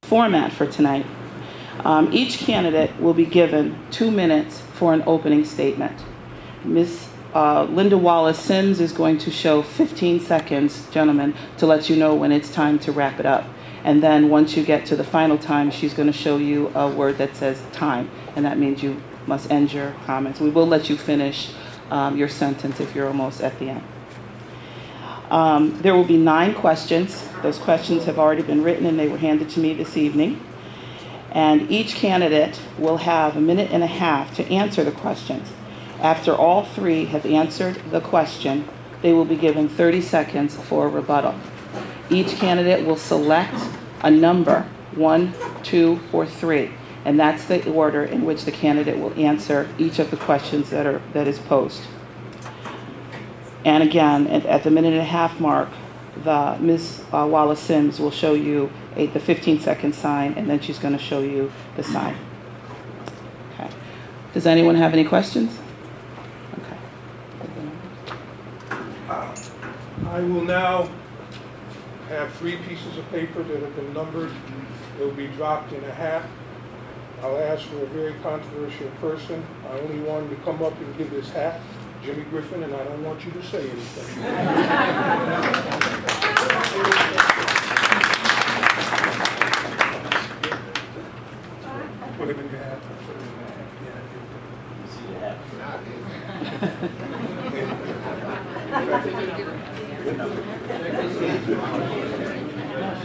Format for tonight. Each candidate will be given 2 minutes for an opening statement. Ms. Linda Wallace Sims is going to show 15 seconds, gentlemen, to let you know when it's time to wrap it up. And then once you get to the final time, she's going to show you a word that says time, and that means you must end your comments. We will let you finish your sentence if you're almost at the end. There will be 9 questions. Those questions have already been written and they were handed to me this evening. And each candidate will have 1.5 minutes to answer the questions. After all 3 have answered the question, they will be given 30 seconds for a rebuttal. Each candidate will select a number, 1, 2, or 3, and that's the order in which the candidate will answer each of the questions that is posed. And again, at the 1.5 minute mark, Ms. Wallace Sims will show you the 15-second sign, and then she's going to show you the sign. Okay. Does anyone have any questions? Okay. I will now have 3 pieces of paper that have been numbered. They'll be dropped in a hat. I'll ask for a very controversial person. I only want him to come up and give his hat. Jimmy Griffin, and I don't want you to say anything. Put him in your hat. Put him in your hat. Yeah. You see the hat.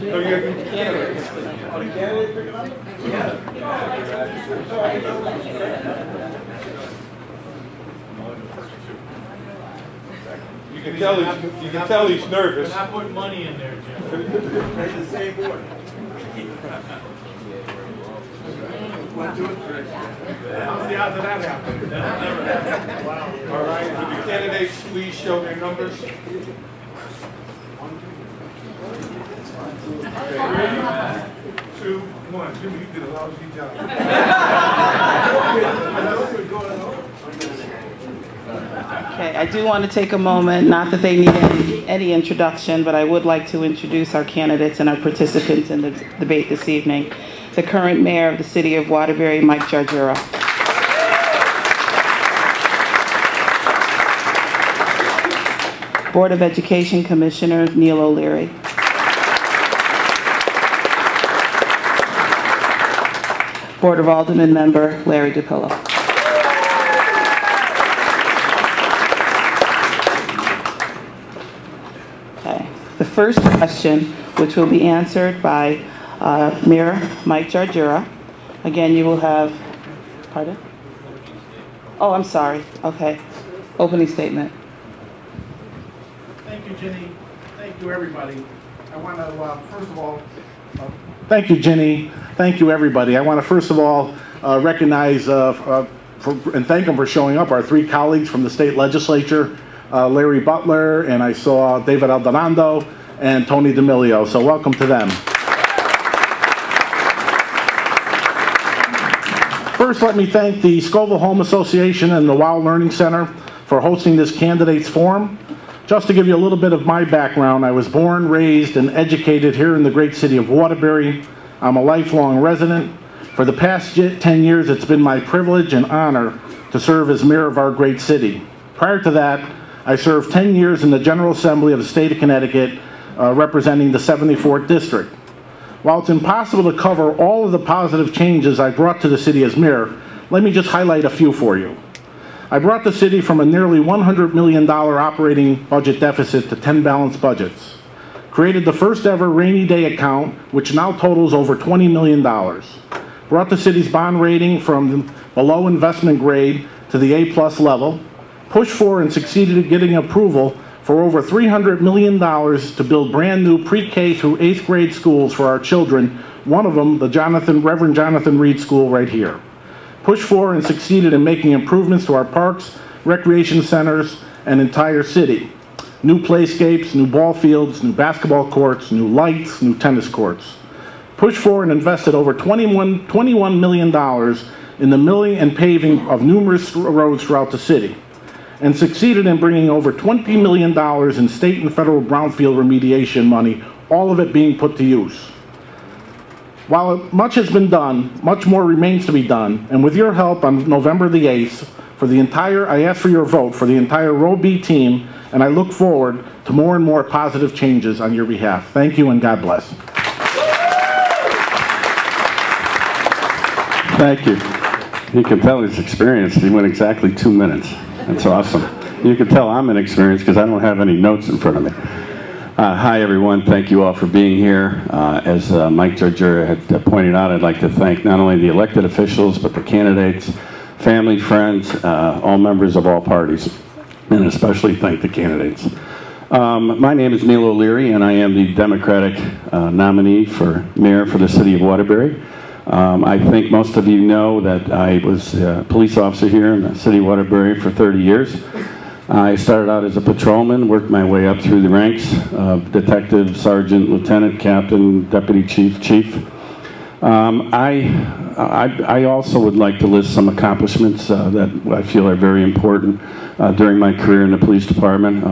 No, you have the candidate. Oh, the candidate pick it up? You can tell he's nervous. We're not putting money in there, Jim. It's the same board. 1, 2, 3. How's the odds of that happening? That'll never happen. Wow. All right, would the candidates please show their numbers? Okay, 3, 2, 1. Jimmy, you did a lousy job. Okay, I do want to take a moment, not that they need any introduction, but I would like to introduce our candidates and our participants in the debate this evening. The current mayor of the city of Waterbury, Mike Jarjura. Board of Education Commissioner, Neil O'Leary. Board of Aldermen member, Larry DePillo. Okay. The first question, which will be answered by Mayor Mike Jarjura. Again, you will have, pardon? Oh, I'm sorry. Okay. Opening statement. Thank you, Jenny. Thank you, everybody. I want to, first of all, thank you, Jenny. Thank you, everybody. I want to first of all recognize and thank them for showing up, our 3 colleagues from the state legislature, Larry Butler, and I saw David Aldanando and Tony D'Amelio. So welcome to them. First, let me thank the Scovill Home Association and the WOW Learning Center for hosting this candidates forum. Just to give you a little bit of my background, I was born, raised, and educated here in the great city of Waterbury. I'm a lifelong resident. For the past 10 years, it's been my privilege and honor to serve as mayor of our great city. Prior to that, I served 10 years in the General Assembly of the state of Connecticut, representing the 74th District. While it's impossible to cover all of the positive changes I brought to the city as mayor, let me just highlight a few for you. I brought the city from a nearly $100 million operating budget deficit to 10 balanced budgets. Created the first ever rainy day account, which now totals over $20 million. Brought the city's bond rating from below investment grade to the A+ level. Pushed for and succeeded in getting approval for over $300 million to build brand new pre-K through 8th grade schools for our children. One of them, the Reverend Jonathan Reed School right here. Pushed for and succeeded in making improvements to our parks, recreation centers, and entire city. New playscapes, new ball fields, new basketball courts, new lights, new tennis courts. Pushed for and invested over $21 million in the milling and paving of numerous roads throughout the city, and succeeded in bringing over $20 million in state and federal brownfield remediation money, all of it being put to use. While much has been done, much more remains to be done, and with your help on November the 8th, I ask for your vote for the entire Row B team, and I look forward to more and more positive changes on your behalf. Thank you, and God bless. Thank you. You can tell he's experienced. He went exactly 2 minutes. That's awesome. You can tell I'm inexperienced because I don't have any notes in front of me. Hi, everyone. Thank you all for being here. As Mike Jarjura had pointed out, I'd like to thank not only the elected officials, but the candidates, family, friends, all members of all parties, and especially thank the candidates. My name is Neil O'Leary, and I am the Democratic nominee for mayor for the city of Waterbury. I think most of you know that I was a police officer here in the city of Waterbury for 30 years. I started out as a patrolman, worked my way up through the ranks of detective, sergeant, lieutenant, captain, deputy chief. I also would like to list some accomplishments that I feel are very important during my career in the police department.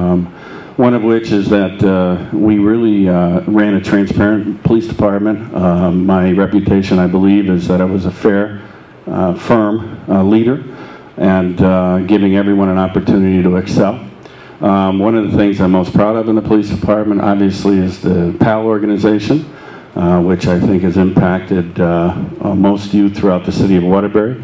One of which is that we really ran a transparent police department. My reputation, I believe, is that I was a fair, firm leader and giving everyone an opportunity to excel. One of the things I'm most proud of in the police department, obviously, is the PAL organization, which I think has impacted most youth throughout the city of Waterbury.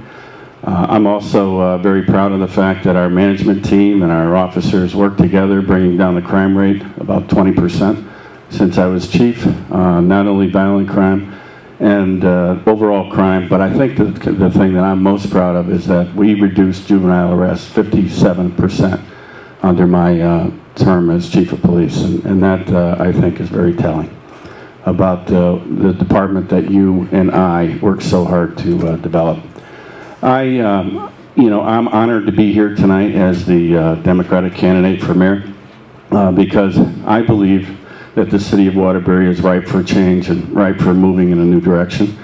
I'm also very proud of the fact that our management team and our officers work together, bringing down the crime rate about 20% since I was chief, not only violent crime and overall crime, but I think the thing that I'm most proud of is that we reduced juvenile arrests 57% under my term as chief of police, and that I think is very telling about the department that you and I worked so hard to develop. I'm honored to be here tonight as the Democratic candidate for mayor because I believe that the city of Waterbury is ripe for change and ripe for moving in a new direction.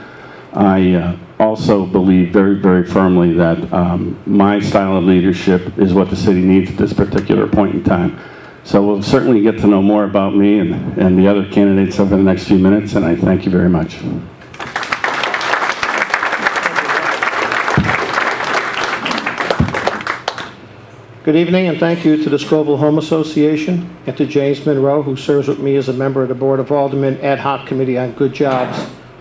I also believe very, very firmly that my style of leadership is what the city needs at this particular point in time. So we'll certainly get to know more about me and the other candidates over the next few minutes, and I thank you very much. Good evening, and thank you to the Scovill Home Association and to James Monroe, who serves with me as a member of the Board of Aldermen Ad Hoc Committee on Good Jobs,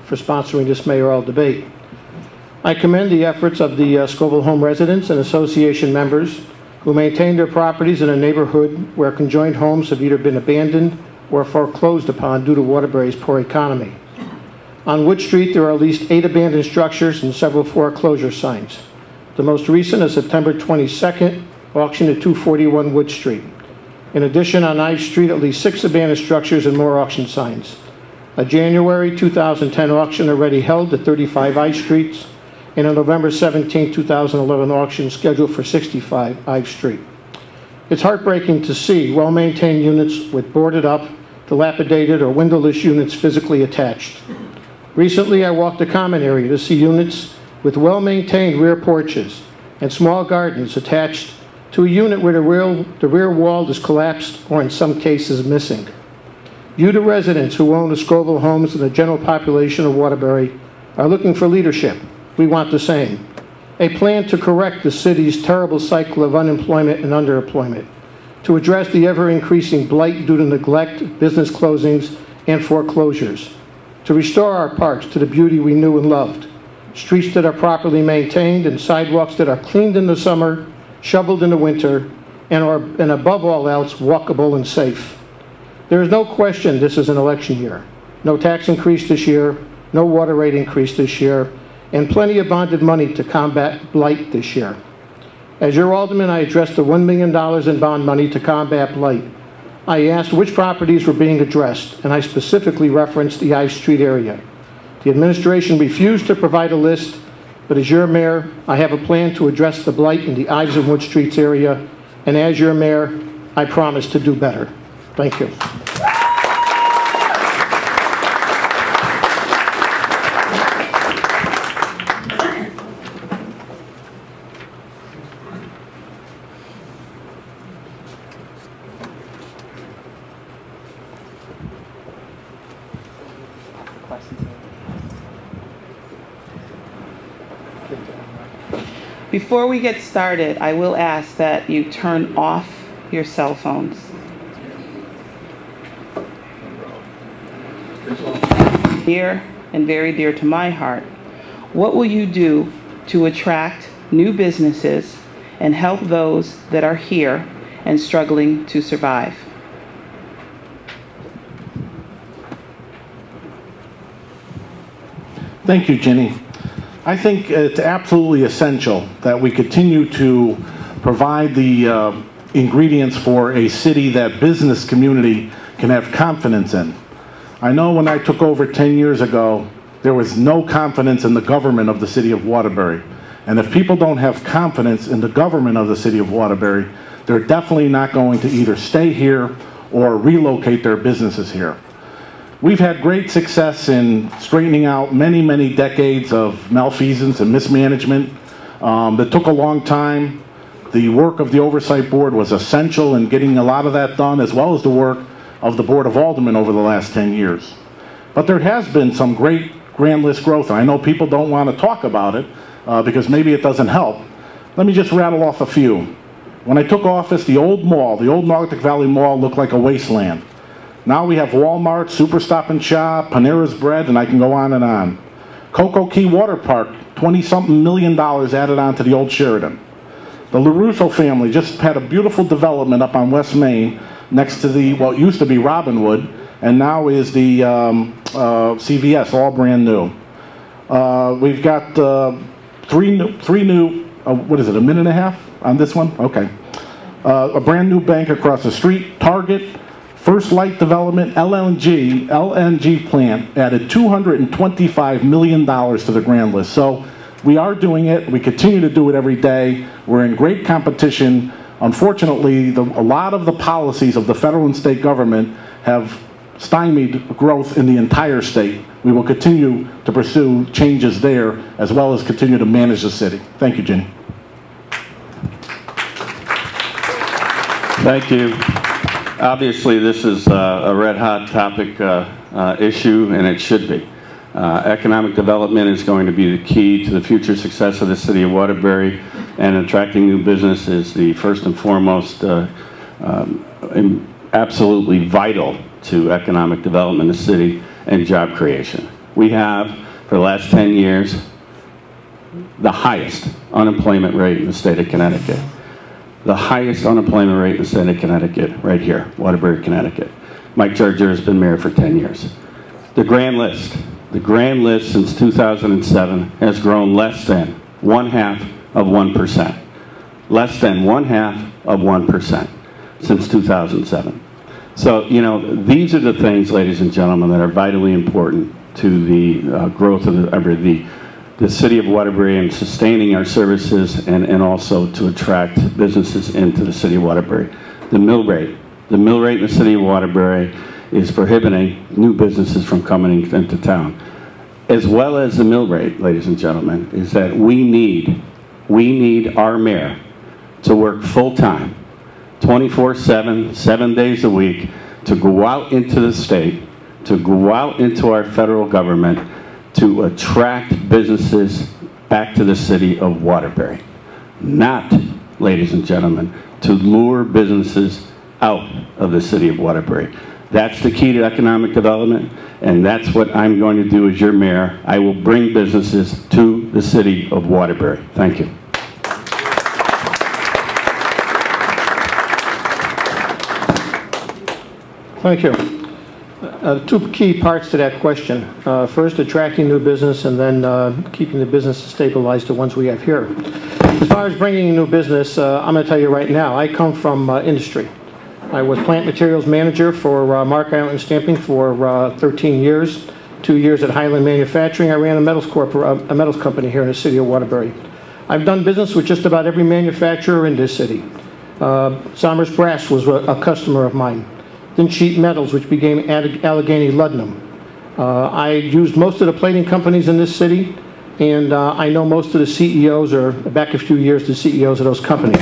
for sponsoring this mayoral debate. I commend the efforts of the Scovill Home residents and association members who maintain their properties in a neighborhood where conjoined homes have either been abandoned or foreclosed upon due to Waterbury's poor economy. On Wood Street, there are at least 8 abandoned structures and several foreclosure signs. The most recent is September 22nd, auction at 241 Wood Street. In addition, on Ives Street, at least 6 abandoned structures and more auction signs. A January 2010 auction already held at 35 Ives Street, and a November 17, 2011 auction scheduled for 65 Ives Street. It's heartbreaking to see well-maintained units with boarded up, dilapidated, or windowless units physically attached. Recently, I walked the common area to see units with well-maintained rear porches and small gardens attached to a unit where the rear wall is collapsed or in some cases missing. You, the residents who own the Scovill homes and the general population of Waterbury, are looking for leadership. We want the same. A plan to correct the city's terrible cycle of unemployment and underemployment, to address the ever-increasing blight due to neglect, business closings, and foreclosures, to restore our parks to the beauty we knew and loved, streets that are properly maintained and sidewalks that are cleaned in the summer, shoveled in the winter, and above all else, walkable and safe. There is no question this is an election year. No tax increase this year, no water rate increase this year, and plenty of bonded money to combat blight this year. As your alderman, I addressed the $1 million in bond money to combat blight. I asked which properties were being addressed, and I specifically referenced the Ives Street area. The administration refused to provide a list, but as your mayor, I have a plan to address the blight in the Ives and Wood Streets area, and as your mayor, I promise to do better. Thank you. Before we get started, I will ask that you turn off your cell phones. Dear and very dear to my heart, what will you do to attract new businesses and help those that are here and struggling to survive? Thank you, Ginny. I think it's absolutely essential that we continue to provide the ingredients for a city that business community can have confidence in. I know when I took over 10 years ago, there was no confidence in the government of the city of Waterbury. And if people don't have confidence in the government of the city of Waterbury, they're definitely not going to either stay here or relocate their businesses here. We've had great success in straightening out many, many decades of malfeasance and mismanagement that took a long time. The work of the Oversight Board was essential in getting a lot of that done, as well as the work of the Board of Aldermen over the last 10 years. But there has been some great grand list growth, and I know people don't want to talk about it because maybe it doesn't help. Let me just rattle off a few. When I took office, the old mall, the old Naugatuck Valley Mall, looked like a wasteland. Now we have Walmart, Super Stop and Shop, Panera's Bread, and I can go on and on. Cocoa Key Water Park, $20-something million added on to the old Sheridan. The LaRusso family just had a beautiful development up on West Main next to the, well, it used to be Robinwood, and now is the CVS, all brand new. We've got three new, what is it, a minute and a half on this one? Okay. A brand new bank across the street, Target, First Light Development, LNG plant added $225 million to the grand list. So we are doing it. We continue to do it every day. We're in great competition. Unfortunately, a lot of the policies of the federal and state government have stymied growth in the entire state. We will continue to pursue changes there, as well as continue to manage the city. Thank you, Ginny. Thank you. Obviously, this is a red-hot topic issue, and it should be. Economic development is going to be the key to the future success of the city of Waterbury, and attracting new business is the first and foremost absolutely vital to economic development in the city and job creation. We have, for the last 10 years, the highest unemployment rate in the state of Connecticut. The highest unemployment rate in the state of Connecticut, right here, Waterbury, Connecticut. Mike Jarjura has been mayor for 10 years. The grand list since 2007 has grown less than 0.5%. Less than 0.5% since 2007. So, you know, these are the things, ladies and gentlemen, that are vitally important to the growth of the city of Waterbury and sustaining our services, and also to attract businesses into the city of Waterbury. The mill rate in the city of Waterbury is prohibiting new businesses from coming into town. As well as the mill rate, ladies and gentlemen, is that we need our mayor to work full-time, 24/7, 7 days a week, to go out into the state, to go out into our federal government, to attract businesses back to the city of Waterbury. Not, ladies and gentlemen, to lure businesses out of the city of Waterbury. That's the key to economic development, and that's what I'm going to do as your mayor. I will bring businesses to the city of Waterbury. Thank you. Thank you. Two key parts to that question. First, attracting new business, and then keeping the business stabilized, the ones we have here. As far as bringing in new business, I'm going to tell you right now, I come from industry. I was plant materials manager for Mark Island Stamping for 13 years, 2 years at Highland Manufacturing. I ran a metals company here in the city of Waterbury. I've done business with just about every manufacturer in this city. Somers Brass was a customer of mine. Then Sheet Metals, which became Allegheny Ludnum. I used most of the plating companies in this city, and I know most of the CEOs, or back a few years, the CEOs of those companies.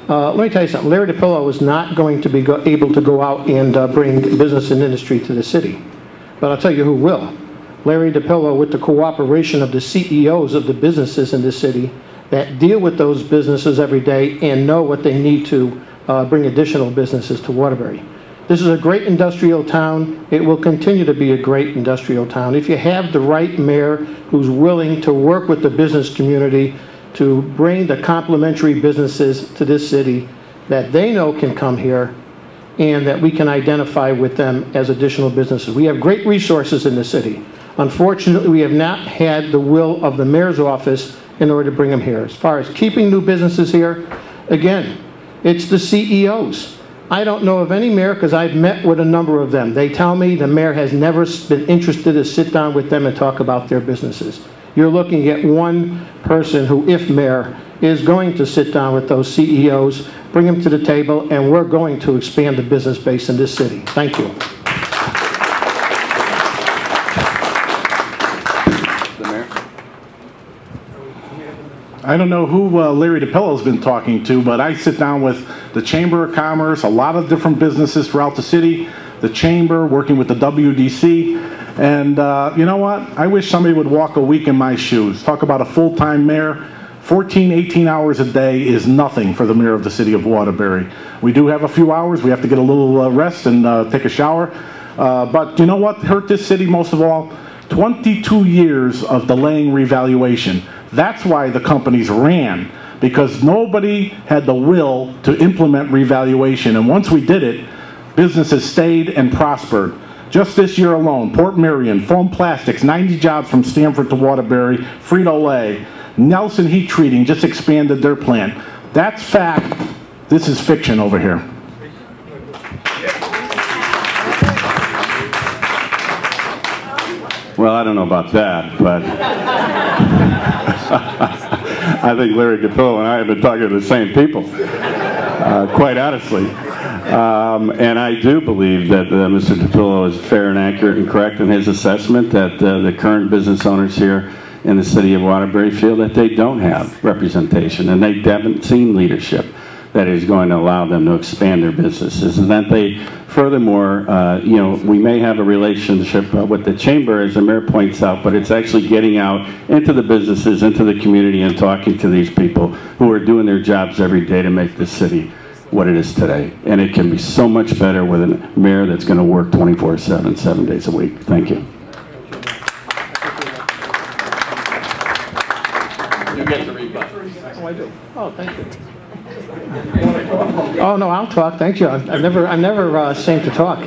Let me tell you something. Larry DePillo was not going to be able to go out and bring business and industry to the city. But I'll tell you who will. Larry DePillo, with the cooperation of the CEOs of the businesses in the city that deal with those businesses every day and know what they need to bring additional businesses to Waterbury. This is a great industrial town. It will continue to be a great industrial town. If you have the right mayor who's willing to work with the business community to bring the complementary businesses to this city that they know can come here and that we can identify with them as additional businesses. We have great resources in the city. Unfortunately, we have not had the will of the mayor's office in order to bring them here. As far as keeping new businesses here, again, it's the CEOs. I don't know of any mayor, because I've met with a number of them. They tell me the mayor has never been interested to sit down with them and talk about their businesses. You're looking at one person who, if mayor, is going to sit down with those CEOs, bring them to the table, and we're going to expand the business base in this city. Thank you. I don't know who Larry DePillo's been talking to, but I sit down with the Chamber of Commerce, a lot of different businesses throughout the city, the Chamber, working with the WDC, and you know what? I wish somebody would walk a week in my shoes. Talk about a full-time mayor. 14, 18 hours a day is nothing for the mayor of the city of Waterbury. We do have a few hours. We have to get a little rest and take a shower. But you know what hurt this city most of all? 22 years of delaying revaluation. That's why the companies ran, because nobody had the will to implement revaluation. And once we did it, businesses stayed and prospered. Just this year alone, Port Marion, Foam Plastics, 90 jobs from Stamford to Waterbury, Frito-Lay, Nelson Heat Treating just expanded their plant. That's fact. This is fiction over here. Well, I don't know about that, but I think Larry DePillo and I have been talking to the same people, quite honestly. And I do believe that Mr. DePillo is fair and accurate and correct in his assessment that the current business owners here in the city of Waterbury feel that they don't have representation and they haven't seen leadership that is going to allow them to expand their businesses, and that they, furthermore, you know, we may have a relationship with the chamber, as the mayor points out, but it's actually getting out into the businesses, into the community, and talking to these people who are doing their jobs every day to make this city what it is today. And it can be so much better with a mayor that's going to work 24/7, 7 days a week. Thank you. You get to rebut. Oh, I do. Oh, thank you. Oh, no, I'll talk. Thank you. I'm never ashamed to talk.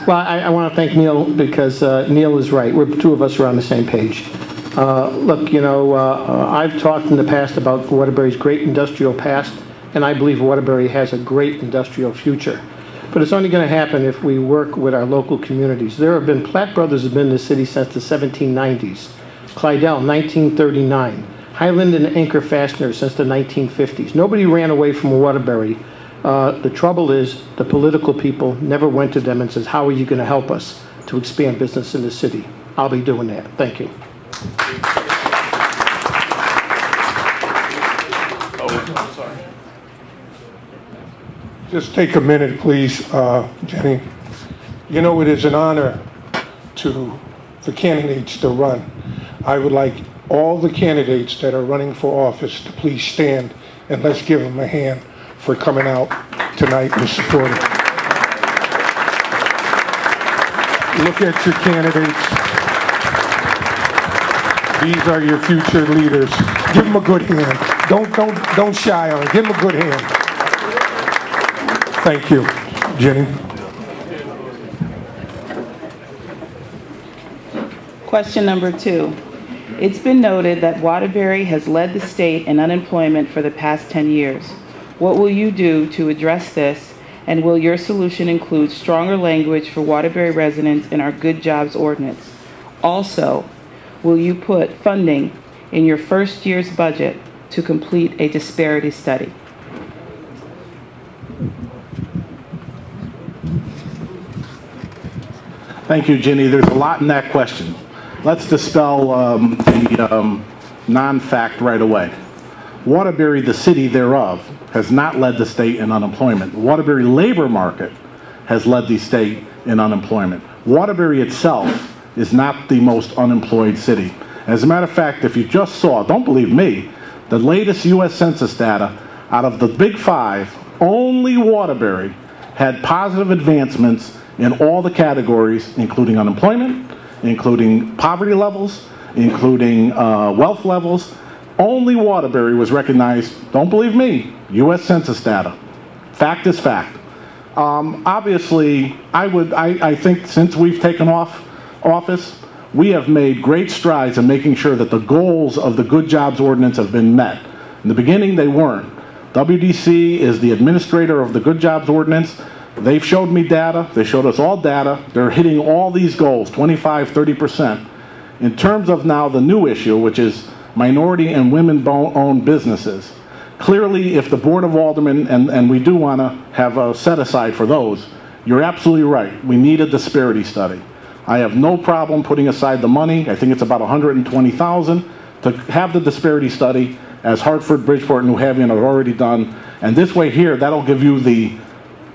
Well, I want to thank Neil, because Neil is right. Two of us are on the same page. Look, you know, I've talked in the past about Waterbury's great industrial past, and I believe Waterbury has a great industrial future. But it's only going to happen if we work with our local communities. There have been, Platt Brothers have been in the city since the 1790s. Clydell, 1939. Highland and Anchor Fasteners since the 1950s. Nobody ran away from Waterbury. The trouble is the political people never went to them and says, how are you going to help us to expand business in the city? I'll be doing that. Thank you. Oh, sorry. Just take a minute, please, Jenny. You know, it is an honor for candidates to run. I would like all the candidates that are running for office to please stand, and let's give them a hand for coming out tonight and supporting. Look at your candidates. These are your future leaders. Give them a good hand. Don't shy on it. Give them a good hand. Thank you, Jenny. Question number 2. It's been noted that Waterbury has led the state in unemployment for the past 10 years. What will you do to address this, and will your solution include stronger language for Waterbury residents in our Good Jobs Ordinance? Also, will you put funding in your first year's budget to complete a disparity study? Thank you, Ginny. There's a lot in that question. Let's dispel the non-fact right away. Waterbury, the city thereof, has not led the state in unemployment. The Waterbury labor market has led the state in unemployment. Waterbury itself is not the most unemployed city. As a matter of fact, if you just saw, don't believe me, the latest U.S. Census data, out of the big five, only Waterbury had positive advancements in all the categories, including unemployment, including poverty levels, including wealth levels. Only Waterbury was recognized, don't believe me, U.S. Census data. Fact is fact. Obviously, I think since we've taken office, we have made great strides in making sure that the goals of the Good Jobs Ordinance have been met. In the beginning, they weren't. WDC is the administrator of the Good Jobs Ordinance. They've showed me data. They showed us all data. They're hitting all these goals, 25, 30%. In terms of now the new issue, which is minority and women-owned businesses, clearly if the Board of Aldermen, and we do want to have a set-aside for those, you're absolutely right. We need a disparity study. I have no problem putting aside the money. I think it's about $120,000 to have the disparity study, as Hartford, Bridgeport, and New Haven have already done. And this way here, that'll give you the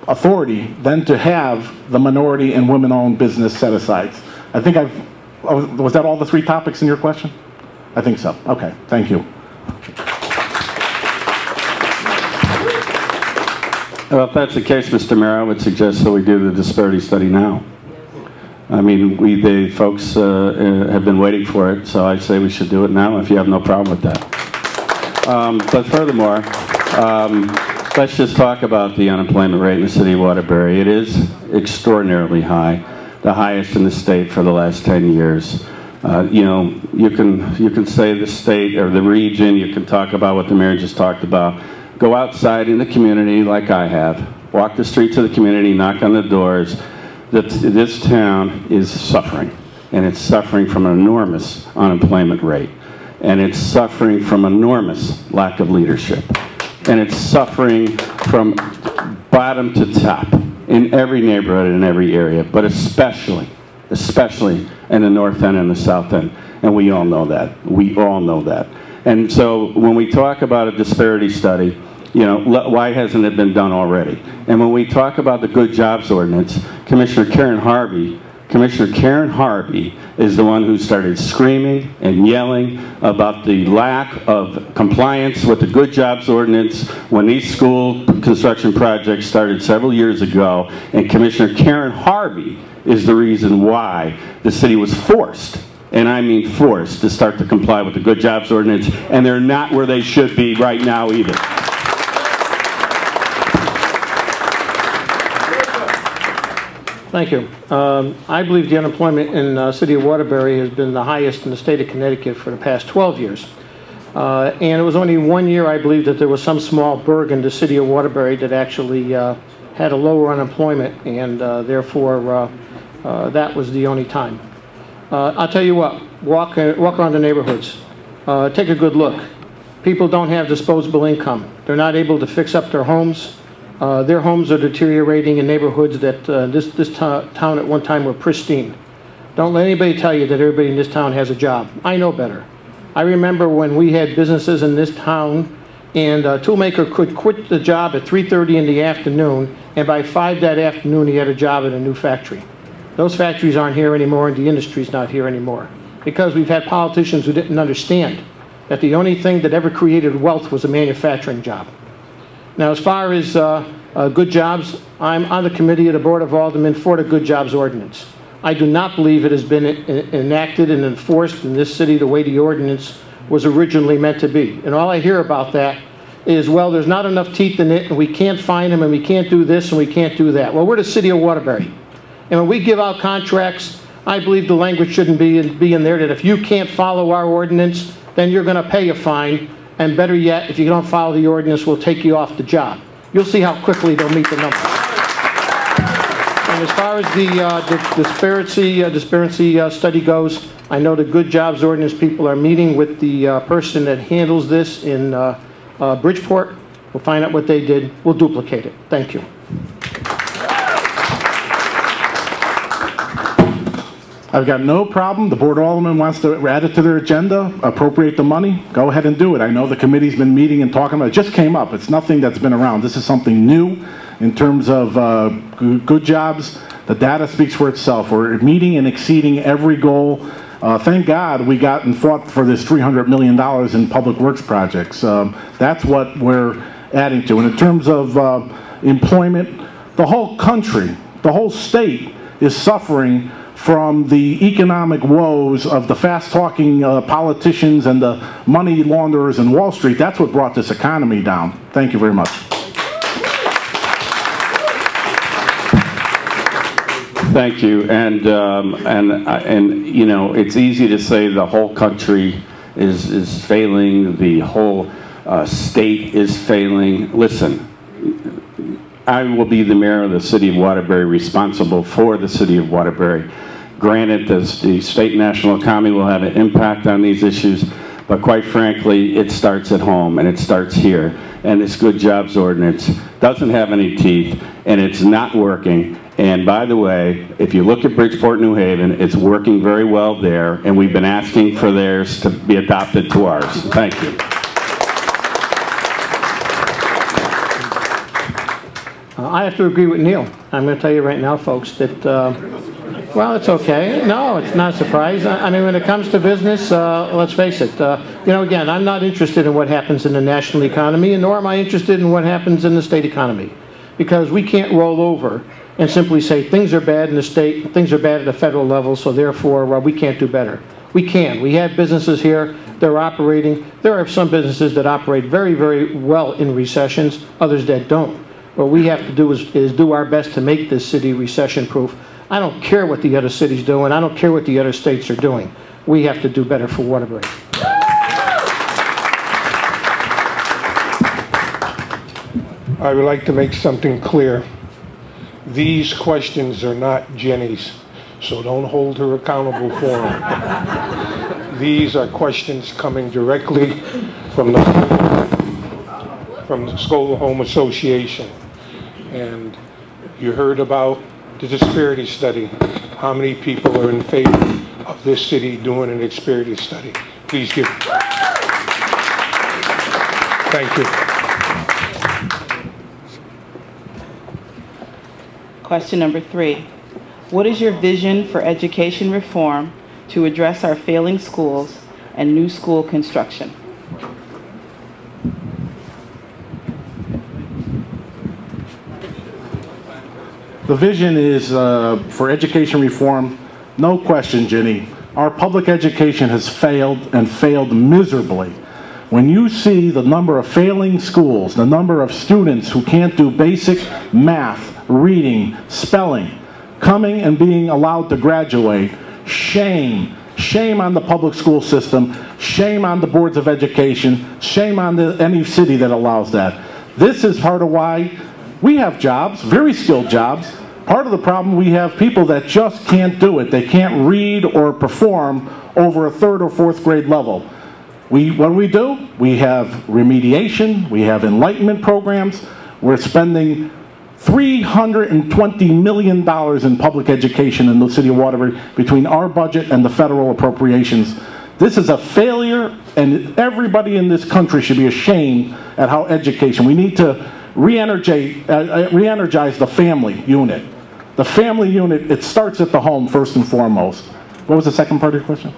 authority then to have the minority and women-owned business set-asides. I think was that all the 3 topics in your question? I think so. Okay, thank you. Well, if that's the case, Mr. Mayor, I would suggest that we do the disparity study now. I mean, the folks have been waiting for it, so I say we should do it now if you have no problem with that. But furthermore, let's just talk about the unemployment rate in the city of Waterbury. It is extraordinarily high, the highest in the state for the last 10 years. You know, you can say the state or the region, you can talk about what the mayor just talked about. Go outside in the community like I have, walk the streets of the community, knock on the doors. This town is suffering, and it's suffering from an enormous unemployment rate, and it's suffering from enormous lack of leadership, and it's suffering from bottom to top in every neighborhood in every area, but especially in the north end and the south end, and we all know that. We all know that. And so when we talk about a disparity study, you know, why hasn't it been done already? And when we talk about the Good Jobs Ordinance, Commissioner Karen Harvey is the one who started screaming and yelling about the lack of compliance with the Good Jobs Ordinance when these school construction projects started several years ago. And Commissioner Karen Harvey is the reason why the city was forced, and I mean forced, to start to comply with the Good Jobs Ordinance, and they're not where they should be right now either. Thank you. I believe the unemployment in the city of Waterbury has been the highest in the state of Connecticut for the past 12 years. And it was only 1 year, I believe, that there was some small burg in the city of Waterbury that actually had a lower unemployment, and therefore that was the only time. I'll tell you what, walk around the neighborhoods. Take a good look. People don't have disposable income. They're not able to fix up their homes. Their homes are deteriorating in neighborhoods that this town at one time were pristine. Don't let anybody tell you that everybody in this town has a job. I know better. I remember when we had businesses in this town, and a toolmaker could quit the job at 3:30 in the afternoon, and by 5 that afternoon he had a job at a new factory. Those factories aren't here anymore, and the industry's not here anymore, because we've had politicians who didn't understand that the only thing that ever created wealth was a manufacturing job. Now, as far as good jobs, I'm on the committee of the Board of Aldermen for the Good Jobs Ordinance. I do not believe it has been enacted and enforced in this city the way the ordinance was originally meant to be. And all I hear about that is, well, there's not enough teeth in it, and we can't find them, and we can't do this, and we can't do that. Well, we're the city of Waterbury. And when we give out contracts, I believe the language shouldn't be in there that if you can't follow our ordinance, then you're going to pay a fine. And better yet, if you don't follow the ordinance, we'll take you off the job. You'll see how quickly they'll meet the numbers. And as far as the disparity study goes, I know the Good Jobs Ordinance people are meeting with the person that handles this in Bridgeport. We'll find out what they did. We'll duplicate it. Thank you. I've got no problem. The Board of Aldermen wants to add it to their agenda, appropriate the money, go ahead and do it. I know the committee's been meeting and talking about it. It just came up. It's nothing that's been around. This is something new in terms of good jobs. The data speaks for itself. We're meeting and exceeding every goal. Thank God we got and fought for this $300 million in public works projects. That's what we're adding to. And in terms of employment, the whole country, the whole state is suffering from the economic woes of the fast-talking politicians and the money launderers in Wall Street. That's what brought this economy down. Thank you very much. Thank you. And you know, it's easy to say the whole country is failing, the whole state is failing. Listen, I will be the mayor of the city of Waterbury, responsible for the city of Waterbury. Granted, the state and national economy will have an impact on these issues, but quite frankly, it starts at home, and it starts here. And this good jobs ordinance doesn't have any teeth, and it's not working. And by the way, if you look at Bridgeport, New Haven, it's working very well there, and we've been asking for theirs to be adopted to ours. Thank you. I have to agree with Neil. I'm going to tell you right now, folks, that, well, it's okay. No, it's not a surprise. I mean, when it comes to business, let's face it. You know, again, I'm not interested in what happens in the national economy, and nor am I interested in what happens in the state economy. Because we can't roll over and simply say things are bad in the state, things are bad at the federal level, so therefore we can't do better. We can. We have businesses here. They're operating. There are some businesses that operate very, very well in recessions, others that don't. What we have to do is do our best to make this city recession-proof. I don't care what the other cities do, and I don't care what the other states are doing. We have to do better for Waterbury. I would like to make something clear. These questions are not Jenny's, so don't hold her accountable for them. These are questions coming directly from the Scovill Home Association. And you heard about the disparity study. How many people are in favor of this city doing a disparity study? Please give. Thank you. Question number 3. What is your vision for education reform to address our failing schools and new school construction? The vision is for education reform, no question, Ginny. Our public education has failed and failed miserably. When you see the number of failing schools, the number of students who can't do basic math, reading, spelling, coming and being allowed to graduate, shame. Shame on the public school system, shame on the boards of education, shame on any city that allows that. This is part of why we have jobs, very skilled jobs. Part of the problem, we have people that just can't do it. They can't read or perform over a 3rd or 4th grade level. What do? We have remediation, we have enlightenment programs. We're spending $320 million in public education in the city of Waterbury between our budget and the federal appropriations. This is a failure, and everybody in this country should be ashamed at how education. We need to re-energize the family unit. The family unit, it starts at the home first and foremost. What was the second part of your question?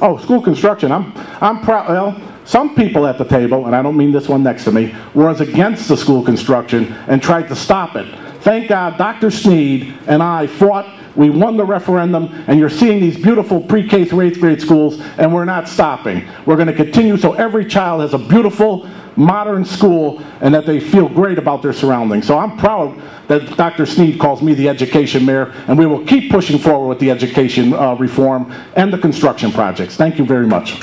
Oh, school construction. I'm proud. Well, some people at the table, and I don't mean this one next to me, was against the school construction and tried to stop it. Thank God Dr. Sneed and I fought. We won the referendum, and you're seeing these beautiful pre-K through 8th grade schools, and we're not stopping. We're going to continue so every child has a beautiful, modern school, and that they feel great about their surroundings. So I'm proud that Dr. Sneed calls me the education mayor, and we will keep pushing forward with the education reform and the construction projects. Thank you very much.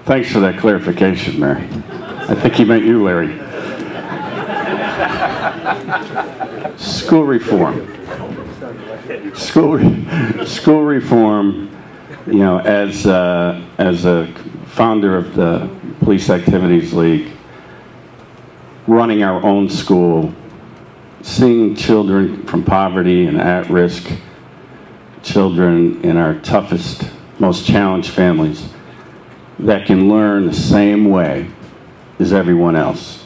Thanks for that clarification, Mary. I think he meant you, Larry. School reform. School reform, you know, as a founder of the Police Activities League, running our own school, seeing children from poverty and at-risk children in our toughest, most challenged families that can learn the same way as everyone else,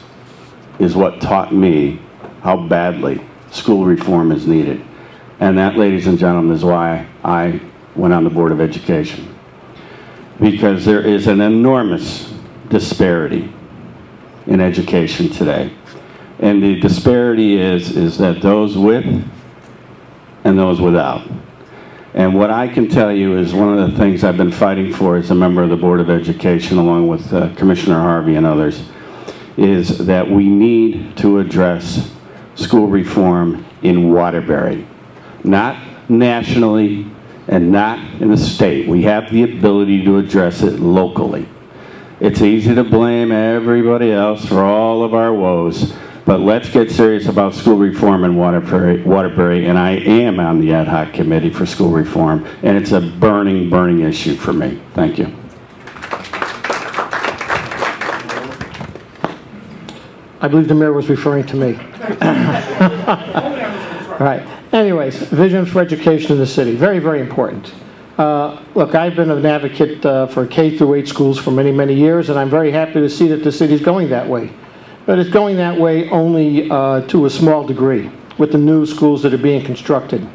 is what taught me how badly school reform is needed. And that, ladies and gentlemen, is why I went on the Board of Education. Because there is an enormous disparity in education today. And the disparity is that those with and those without. And what I can tell you is one of the things I've been fighting for as a member of the Board of Education, along with Commissioner Harvey and others, is that we need to address school reform in Waterbury. Not nationally and not in the state. We have the ability to address it locally. It's easy to blame everybody else for all of our woes, but let's get serious about school reform in Waterbury, and I am on the ad hoc committee for school reform, and it's a burning, burning issue for me. Thank you. I believe the mayor was referring to me. All right. Anyways, visions for education in the city. Very, very important. Look, I've been an advocate for K through 8 schools for many, many years, and I'm very happy to see that the city's going that way. But it's going that way only to a small degree with the new schools that are being constructed.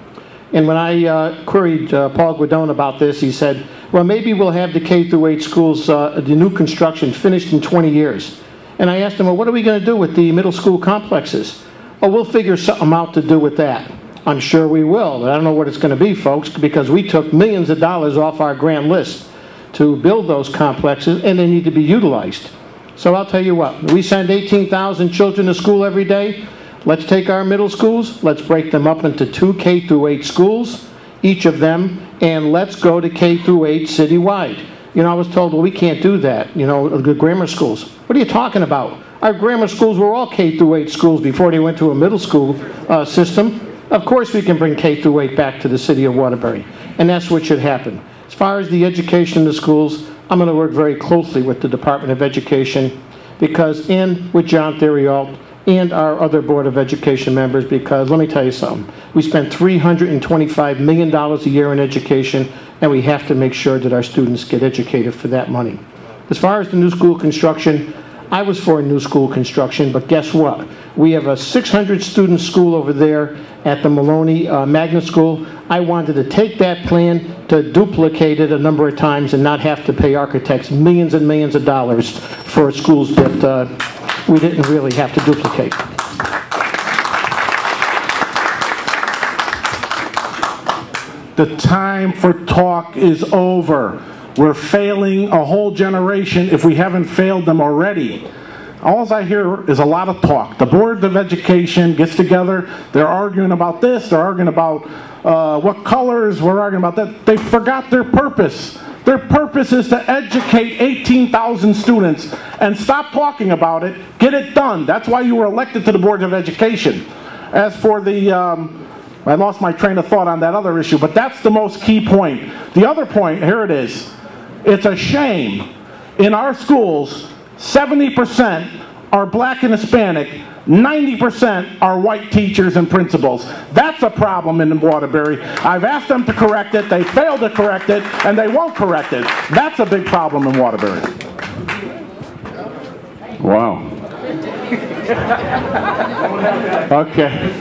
And when I queried Paul Guidone about this, he said, well, maybe we'll have the K through 8 schools, the new construction, finished in 20 years. And I asked him, well, what are we going to do with the middle school complexes? Oh, we'll figure something out to do with that. I'm sure we will, but I don't know what it's going to be, folks, because we took millions of dollars off our grant list to build those complexes, and they need to be utilized. So I'll tell you what, we send 18,000 children to school every day. Let's take our middle schools, let's break them up into 2 K through 8 schools, each of them, and let's go to K through 8 citywide. You know, I was told, well, we can't do that, you know, the grammar schools. What are you talking about? Our grammar schools were all K through 8 schools before they went to a middle school system. Of course we can bring K through 8 back to the city of Waterbury, and that's what should happen. As far as the education in the schools, I'm going to work very closely with the Department of Education and with John Theriault and our other Board of Education members, because let me tell you something. We spend $325 million a year in education, and we have to make sure that our students get educated for that money. As far as the new school construction, I was for new school construction, but guess what? We have a 600-student school over there at the Maloney Magnet School. I wanted to take that plan to duplicate it a number of times and not have to pay architects millions and millions of dollars for schools that we didn't really have to duplicate. The time for talk is over. We're failing a whole generation if we haven't failed them already. All I hear is a lot of talk. The Board of Education gets together, they're arguing about this, they're arguing about what colors, we're arguing about that. They forgot their purpose. Their purpose is to educate 18,000 students and stop talking about it, get it done. That's why you were elected to the Board of Education. As for the, I lost my train of thought on that other issue, but that's the most key point. The other point, here it is. It's a shame in our schools, 70% are black and Hispanic, 90% are white teachers and principals. That's a problem in Waterbury. I've asked them to correct it, they failed to correct it, and they won't correct it. That's a big problem in Waterbury. Wow. Okay.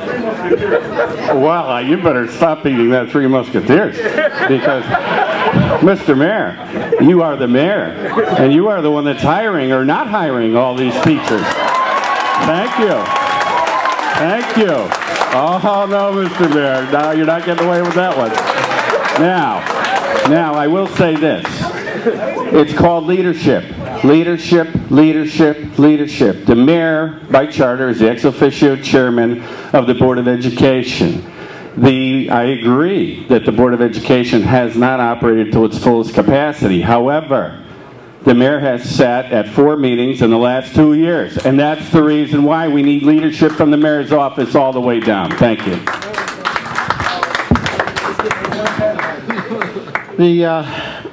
Well, you better stop eating that Three Musketeers, because, Mr. Mayor, you are the mayor, and you are the one that's hiring or not hiring all these teachers. Thank you. Thank you. Oh, no, Mr. Mayor, no, you're not getting away with that one. Now, I will say this. It's called leadership. Leadership, leadership, leadership. The mayor, by charter, is the ex officio chairman of the Board of Education. I agree that the Board of Education has not operated to its fullest capacity. However, the mayor has sat at 4 meetings in the last 2 years, and that's the reason why we need leadership from the mayor's office all the way down. Thank you.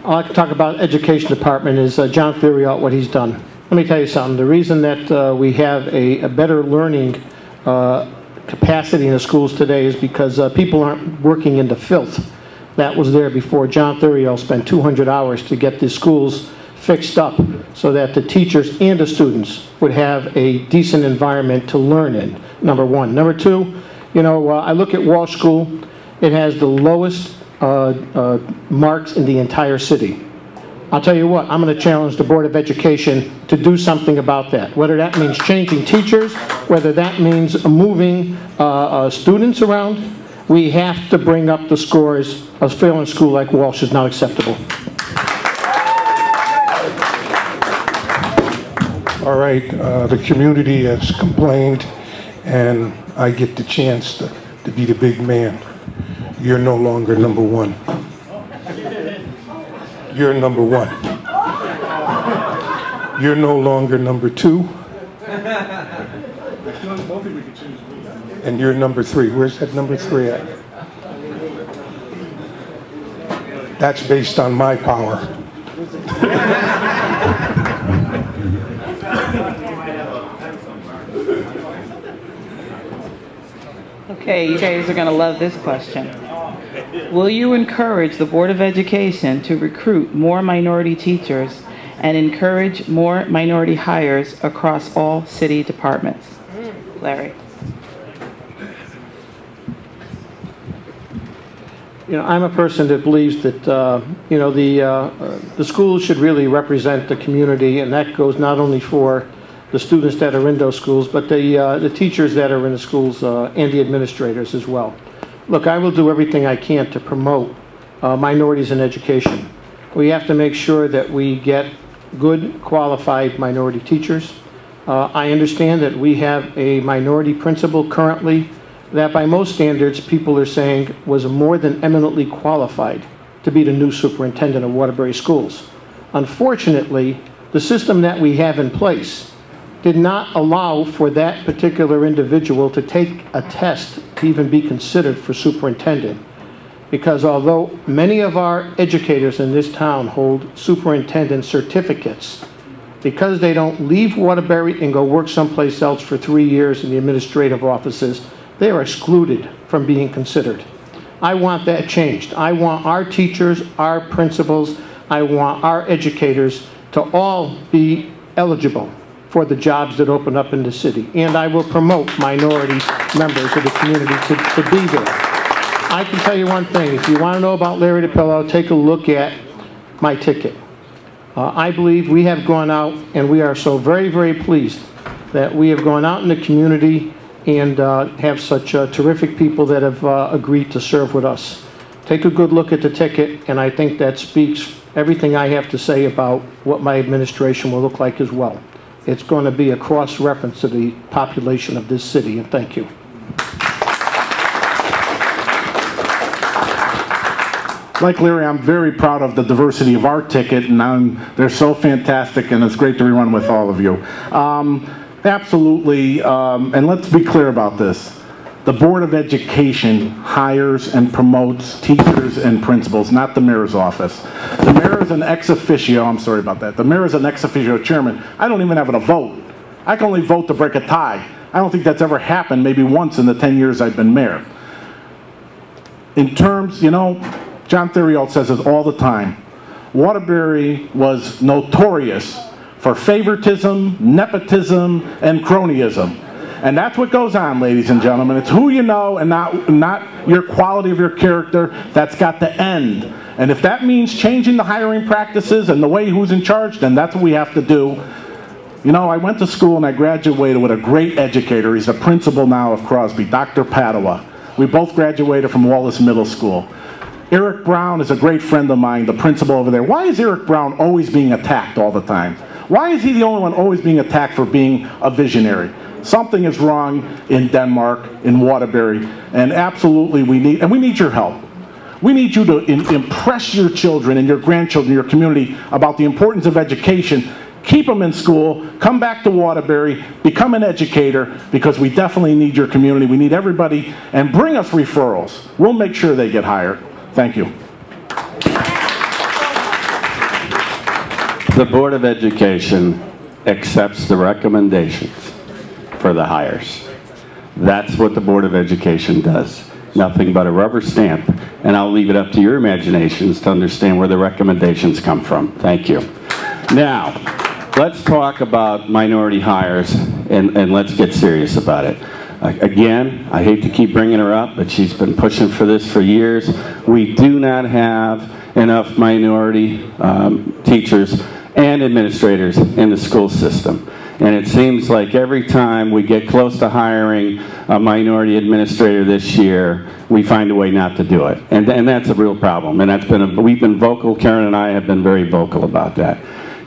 I'd like to talk about education department is John Theriault, what he's done. Let me tell you something. The reason that we have a better learning capacity in the schools today is because people aren't working in the filth that was there before. John Theriault spent 200 hours to get the schools fixed up so that the teachers and the students would have a decent environment to learn in, number one. Number two, you know, I look at Walsh School. It has the lowest marks in the entire city. I'll tell you what, I'm going to challenge the Board of Education to do something about that. Whether that means changing teachers, whether that means moving students around, we have to bring up the scores. A failing school like Walsh is not acceptable. All right, the community has complained, and I get the chance to be the big man. You're no longer number one. You're number one. You're no longer number two. And you're number three. Where's that number three at? That's based on my power. Okay, you guys are going to love this question. Will you encourage the Board of Education to recruit more minority teachers and encourage more minority hires across all city departments? Larry. You know, I'm a person that believes that, you know, the schools should really represent the community, and that goes not only for the students that are in those schools, but the teachers that are in the schools and the administrators as well. Look, I will do everything I can to promote minorities in education. We have to make sure that we get good, qualified minority teachers. I understand that we have a minority principal currently that by most standards people are saying was more than eminently qualified to be the new superintendent of Waterbury schools. Unfortunately, the system that we have in place did not allow for that particular individual to take a test to even be considered for superintendent. Because although many of our educators in this town hold superintendent certificates, because they don't leave Waterbury and go work someplace else for 3 years in the administrative offices, they are excluded from being considered. I want that changed. I want our teachers, our principals, I want our educators to all be eligible for the jobs that open up in the city. And I will promote minority members of the community to be there. I can tell you one thing. If you want to know about Larry DePillo, take a look at my ticket. I believe we have gone out, and we are so very, very pleased that we have gone out in the community and have such terrific people that have agreed to serve with us. Take a good look at the ticket, and I think that speaks everything I have to say about what my administration will look like as well. It's going to be a cross-reference to the population of this city, and thank you. Like Larry, I'm very proud of the diversity of our ticket, and they're so fantastic, and it's great to rerun with all of you. Absolutely, and let's be clear about this. The Board of Education hires and promotes teachers and principals, not the mayor's office. The mayor is an ex officio, I'm sorry about that. The mayor is an ex officio chairman. I don't even have a vote. I can only vote to break a tie. I don't think that's ever happened, maybe once in the 10 years I've been mayor. In terms, you know, John Theriault says it all the time. Waterbury was notorious for favoritism, nepotism, and cronyism. And that's what goes on, ladies and gentlemen. It's who you know and not your quality of your character that's got to end. And if that means changing the hiring practices and the way who's in charge, then that's what we have to do. You know, I went to school and I graduated with a great educator. He's a principal now of Crosby, Dr. Padua. We both graduated from Wallace Middle School. Eric Brown is a great friend of mine, the principal over there. Why is Eric Brown always being attacked all the time? Why is he the only one always being attacked for being a visionary? Something is wrong in Denmark, in Waterbury, and absolutely we need your help. We need you to impress your children and your grandchildren, your community, about the importance of education. Keep them in school, come back to Waterbury, become an educator, because we definitely need your community. We need everybody, and bring us referrals. We'll make sure they get hired. Thank you. The Board of Education accepts the recommendations for the hires. That's what the Board of Education does. Nothing but a rubber stamp. And I'll leave it up to your imaginations to understand where the recommendations come from. Thank you. Now, let's talk about minority hires, and let's get serious about it. Again, I hate to keep bringing her up, but she's been pushing for this for years. We do not have enough minority teachers and administrators in the school system. And it seems like every time we get close to hiring a minority administrator this year, we find a way not to do it. And that's a real problem. And we've been vocal, Karen and I have been very vocal about that.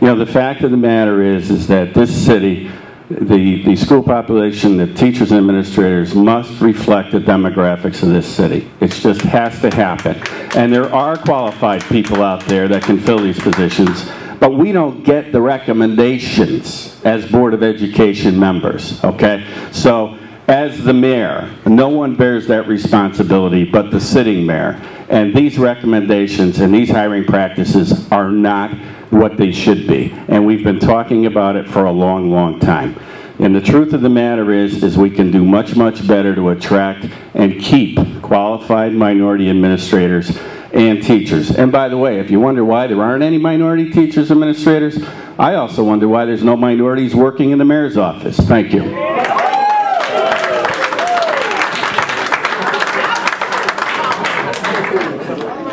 You know, the fact of the matter is that this city, the school population, the teachers and administrators must reflect the demographics of this city. It just has to happen. And there are qualified people out there that can fill these positions, but we don't get the recommendations as Board of Education members, okay? So, as the mayor, no one bears that responsibility but the sitting mayor. And these recommendations and these hiring practices are not what they should be. And we've been talking about it for a long, long time. And the truth of the matter is we can do much, much better to attract and keep qualified minority administrators and teachers. And by the way, if you wonder why there aren't any minority teachers, administrators, I also wonder why there's no minorities working in the mayor's office. Thank you.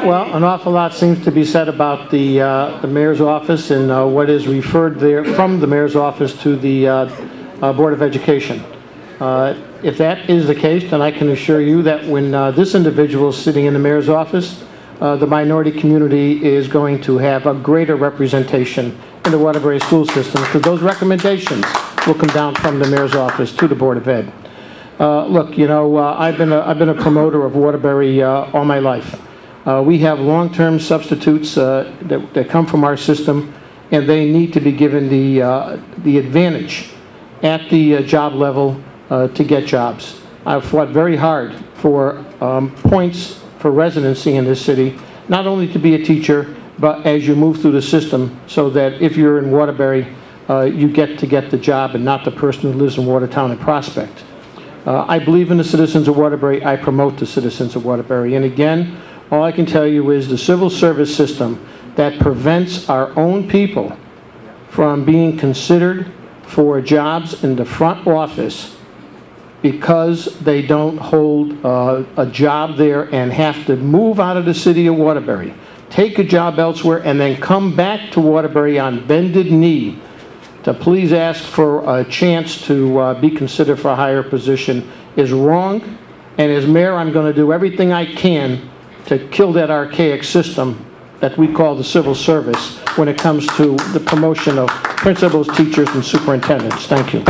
Well, an awful lot seems to be said about the mayor's office and what is referred there from the mayor's office to the Board of Education. If that is the case, then I can assure you that when this individual is sitting in the mayor's office, the minority community is going to have a greater representation in the Waterbury school system, because those recommendations will come down from the mayor's office to the Board of Ed. Look, you know, I've been a promoter of Waterbury all my life. We have long-term substitutes that come from our system, and they need to be given the advantage at the job level to get jobs. I've fought very hard for points for residency in this city, not only to be a teacher, but as you move through the system, so that if you're in Waterbury, you get the job and not the person who lives in Watertown and Prospect. I believe in the citizens of Waterbury. I promote the citizens of Waterbury. And again, all I can tell you is the civil service system that prevents our own people from being considered for jobs in the front office because they don't hold a job there and have to move out of the city of Waterbury, take a job elsewhere, and then come back to Waterbury on bended knee to please ask for a chance to be considered for a higher position is wrong. And as mayor, I'm going to do everything I can to kill that archaic system that we call the civil service when it comes to the promotion of principals, teachers, and superintendents. Thank you.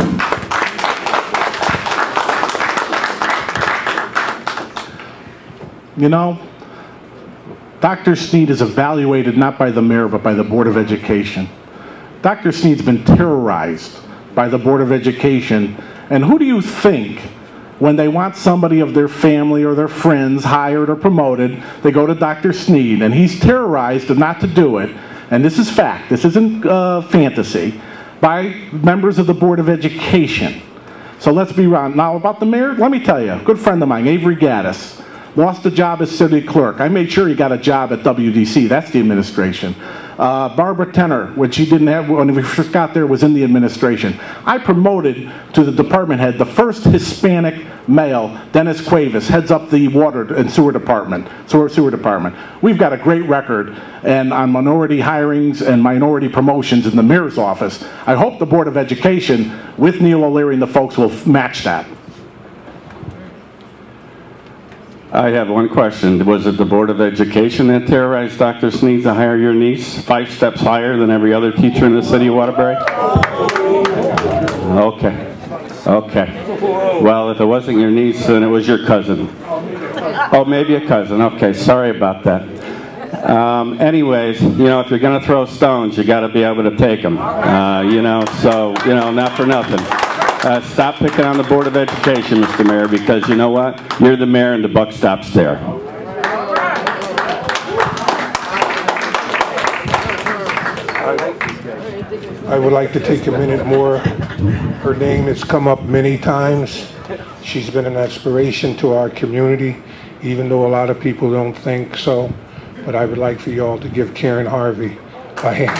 You know, Dr. Sneed is evaluated not by the mayor but by the Board of Education. Dr. Sneed's been terrorized by the Board of Education, and who do you think, when they want somebody of their family or their friends hired or promoted, they go to Dr. Sneed, and he's terrorized not to do it, and this is fact, this isn't fantasy, by members of the Board of Education. So let's be honest. Now about the mayor, let me tell you, a good friend of mine, Avery Gaddis, lost a job as city clerk. I made sure he got a job at WDC, that's the administration. Barbara Tenner, when she didn't have, when we first got there, was in the administration. I promoted to the department head the first Hispanic male, Dennis Cuevas, heads up the water and sewer department. We've got a great record and on minority hirings and minority promotions in the mayor's office. I hope the Board of Education, with Neil O'Leary and the folks, will match that. I have one question. Was it the Board of Education that terrorized Dr. Sneed to hire your niece 5 steps higher than every other teacher in the city of Waterbury? Okay. Okay. Well, if it wasn't your niece, then it was your cousin. Oh, maybe a cousin. Okay, sorry about that. Anyways, you know, if you're going to throw stones, you got to be able to take them. You know, so, you know, not for nothing. Stop picking on the Board of Education, Mr. Mayor, because you know what? You're the mayor and the buck stops there. I would like to take a minute more. Her name has come up many times. She's been an inspiration to our community, even though a lot of people don't think so. But I would like for you all to give Karen Harvey a hand.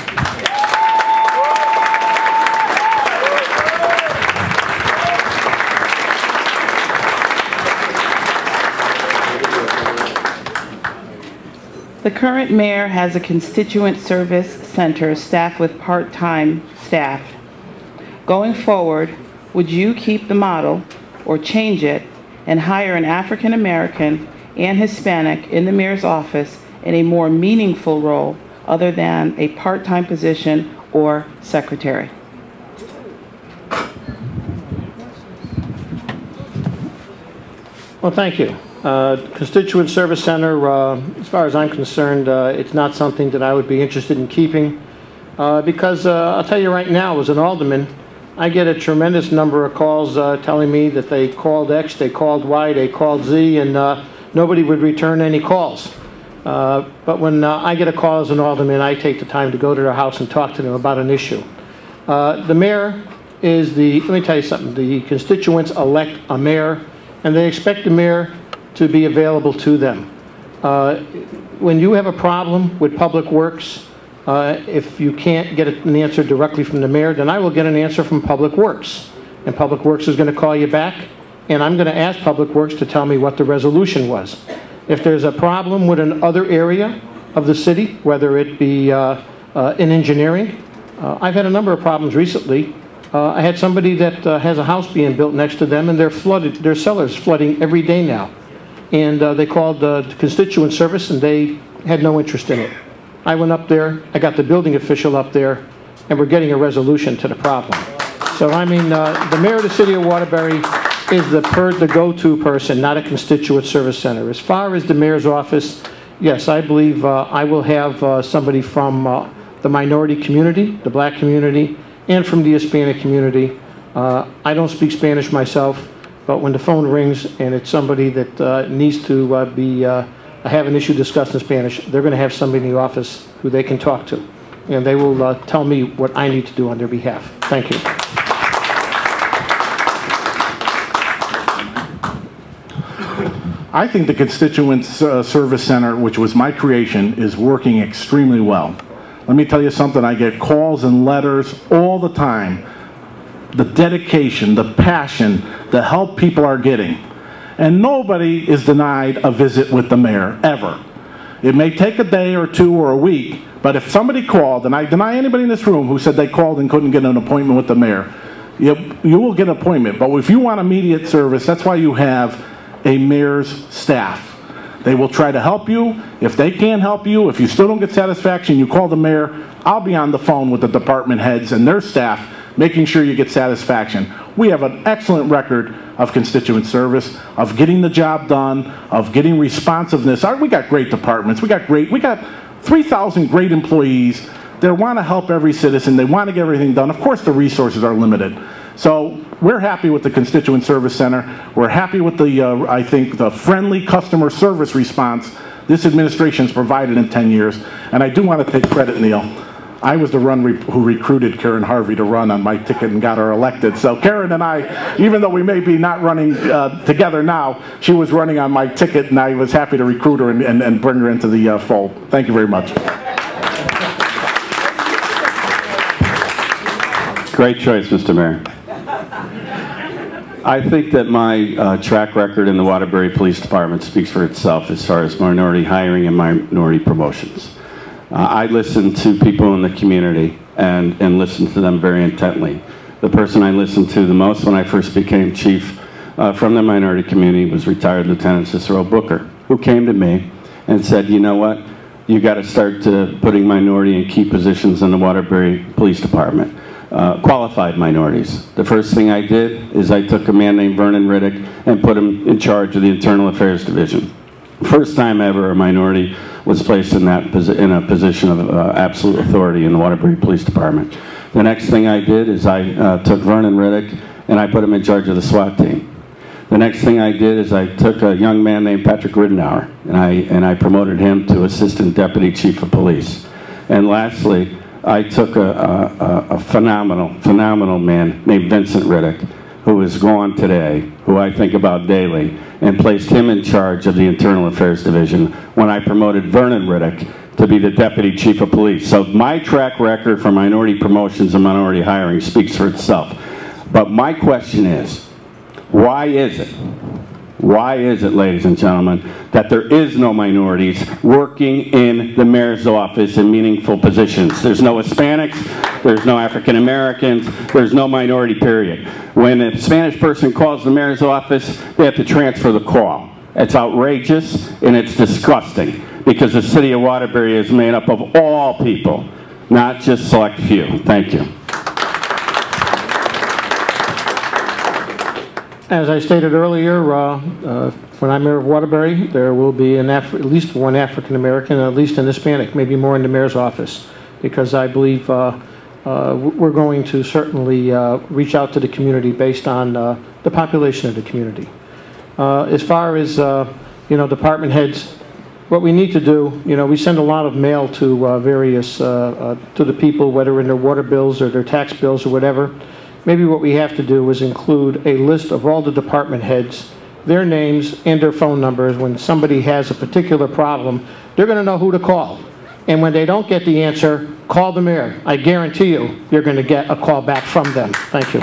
The current mayor has a constituent service center staffed with part-time staff. Going forward, would you keep the model or change it and hire an African American and Hispanic in the mayor's office in a more meaningful role other than a part-time position or secretary? Well, thank you. Constituent Service Center, as far as I'm concerned, it's not something that I would be interested in keeping because I'll tell you right now, as an alderman, I get a tremendous number of calls telling me that they called X, they called Y, they called Z, and nobody would return any calls. But when I get a call as an alderman, I take the time to go to their house and talk to them about an issue. The mayor is let me tell you something, the constituents elect a mayor, and they expect the mayor to be available to them. When you have a problem with Public Works, if you can't get an answer directly from the mayor, then I will get an answer from Public Works. And Public Works is going to call you back, and I'm going to ask Public Works to tell me what the resolution was. If there's a problem with another area of the city, whether it be in engineering, I've had a number of problems recently. I had somebody that has a house being built next to them, and their cellar's flooding every day now. And they called the constituent service, and they had no interest in it. I went up there, I got the building official up there, and we're getting a resolution to the problem. So, I mean, the mayor of the city of Waterbury is the go-to person, not a constituent service center. As far as the mayor's office, yes, I believe I will have somebody from the minority community, the black community, and from the Hispanic community. I don't speak Spanish myself, but when the phone rings and it's somebody that needs to have an issue discussed in Spanish, they're going to have somebody in the office who they can talk to, and they will tell me what I need to do on their behalf. Thank you. I think the Constituent Service Center, which was my creation, is working extremely well. Let me tell you something, I get calls and letters all the time. The dedication, the passion, the help people are getting. And nobody is denied a visit with the mayor, ever. It may take a day or two or a week, but if somebody called, and I deny anybody in this room who said they called and couldn't get an appointment with the mayor, you will get an appointment. But if you want immediate service, that's why you have a mayor's staff. They will try to help you. If they can't help you, if you still don't get satisfaction, you call the mayor. I'll be on the phone with the department heads and their staff, making sure you get satisfaction. We have an excellent record of constituent service, of getting the job done, of getting responsiveness. We got great departments. We got 3,000 great employees. They want to help every citizen. They want to get everything done. Of course, the resources are limited. So we're happy with the Constituent Service Center. We're happy with I think, the friendly customer service response this administration's provided in 10 years. And I do want to take credit, Neil. I was the one who recruited Karen Harvey to run on my ticket and got her elected. So Karen and I, even though we may be not running together now, she was running on my ticket, and I was happy to recruit her and bring her into the fold. Thank you very much. Great choice, Mr. Mayor. I think that my track record in the Waterbury Police Department speaks for itself as far as minority hiring and minority promotions. I listen to people in the community and listen to them very intently. The person I listened to the most when I first became chief from the minority community was retired Lieutenant Cicero Booker, who came to me and said, you know what, you got to start putting minority in key positions in the Waterbury Police Department. Qualified minorities. The first thing I did is I took a man named Vernon Riddick and put him in charge of the Internal Affairs Division. First time ever a minority was placed in a position of absolute authority in the Waterbury Police Department. The next thing I did is I took Vernon Riddick and I put him in charge of the SWAT team. The next thing I did is I took a young man named Patrick Ridenour and I promoted him to Assistant Deputy Chief of Police. And lastly, I took a phenomenal man named Vincent Riddick, who is gone today, who I think about daily, and placed him in charge of the Internal Affairs Division when I promoted Vernon Riddick to be the Deputy Chief of Police. So my track record for minority promotions and minority hiring speaks for itself. But my question is, why is it Why is it, ladies and gentlemen, that there is no minorities working in the mayor's office in meaningful positions? There's no Hispanics, there's no African Americans, there's no minority, period. When a Spanish person calls the mayor's office, they have to transfer the call. It's outrageous and it's disgusting, because the city of Waterbury is made up of all people, not just select few. Thank you. As I stated earlier, when I'm mayor of Waterbury, there will be at least one African American, at least an Hispanic, maybe more in the mayor's office, because I believe we're going to certainly reach out to the community based on the population of the community. As far as department heads, what we need to do, we send a lot of mail to various to the people, whether in their water bills or their tax bills or whatever. Maybe what we have to do is include a list of all the department heads, their names and their phone numbers. When somebody has a particular problem, they're going to know who to call. And when they don't get the answer, call the mayor. I guarantee you're going to get a call back from them. Thank you.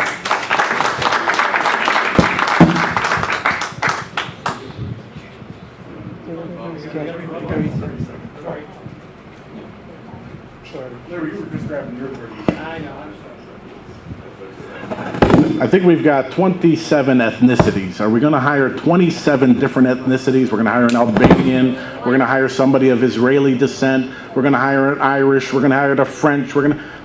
Larry, you were just grabbing your word. I know, I'm sorry. I think we've got 27 ethnicities. Are we going to hire 27 different ethnicities? We're going to hire an Albanian. We're going to hire somebody of Israeli descent. We're going to hire an Irish. We're going to hire a French.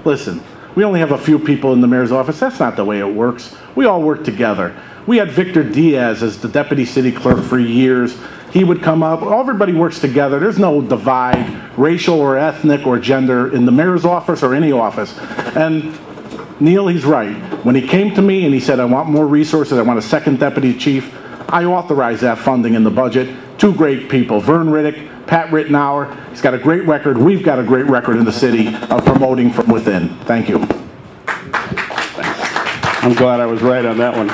Listen, we only have a few people in the mayor's office. That's not the way it works. We all work together. We had Victor Diaz as the deputy city clerk for years. He would come up. Everybody works together. There's no divide, racial or ethnic or gender, in the mayor's office or any office. And Neil, he's right. When he came to me and he said, I want more resources, I want a second deputy chief, I authorized that funding in the budget. Two great people, Vern Riddick, Pat Rittenauer. He's got a great record. We've got a great record in the city of promoting from within. Thank you. I'm glad I was right on that one.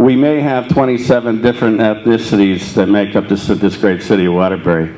We may have 27 different ethnicities that make up this great city of Waterbury,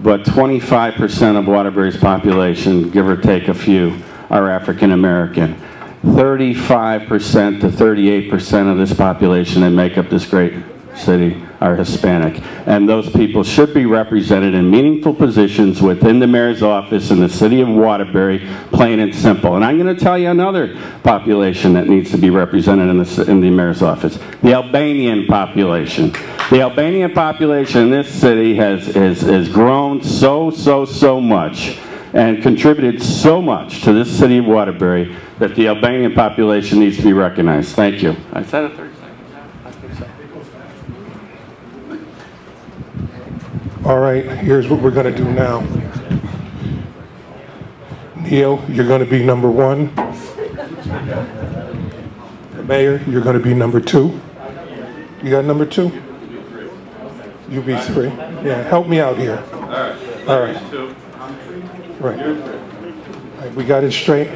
but 25% of Waterbury's population, give or take a few, are African American. 35% to 38% of this population that make up this great city are Hispanic. And those people should be represented in meaningful positions within the mayor's office in the city of Waterbury, plain and simple. And I'm going to tell you another population that needs to be represented in the mayor's office: the Albanian population. The Albanian population in this city has grown so much and contributed so much to this city of Waterbury that the Albanian population needs to be recognized. Thank you. I said it 30 seconds. I think so. All right, here's what we're going to do now. Neil, you're going to be number 1. Mayor, you're going to be number 2. You got number 2? You be 3. Yeah, help me out here. All right. All right. Right. All right, we got it straight.